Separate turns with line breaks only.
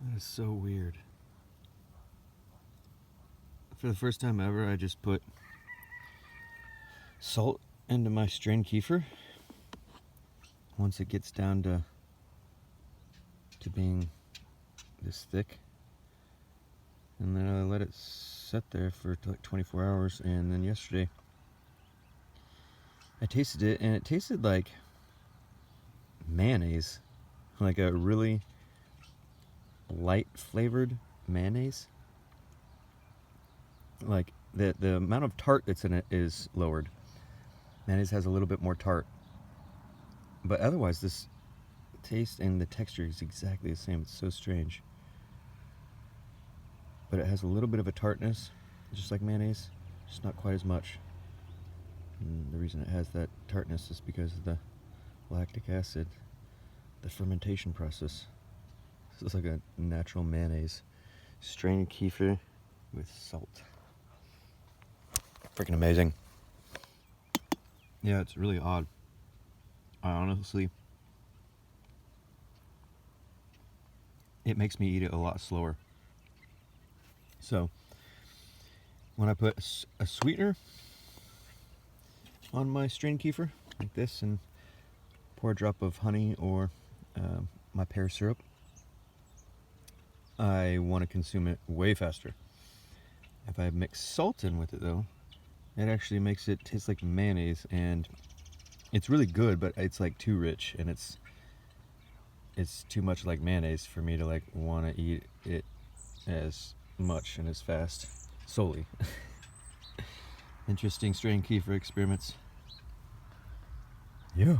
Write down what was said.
That is so weird. For the first time ever, I just put salt into my strained kefir. Once it gets down to being this thick, and then I let it sit there for like 24 hours, and then yesterday I tasted it, and it tasted like mayonnaise, like a really light flavored mayonnaise. Like the amount of tart that's in it is lowered. Mayonnaise has a little bit more tart, but otherwise this taste and the texture is exactly the same. It's so strange, but it has a little bit of a tartness, just like mayonnaise, just not quite as much. And the reason it has that tartness is because of the lactic acid, the fermentation process. This is like a natural mayonnaise. Strained kefir with salt. Freaking amazing. Yeah, it's really odd. I honestly, it makes me eat it a lot slower. So when I put a sweetener on my strained kefir, like this, and pour a drop of honey or my pear syrup, I want to consume it way faster. If I mix salt in with it though, it actually makes it taste like mayonnaise, and it's really good, but it's like too rich, and it's too much like mayonnaise for me to like want to eat it as much and as fast solely. Interesting strained kefir experiments. Yeah.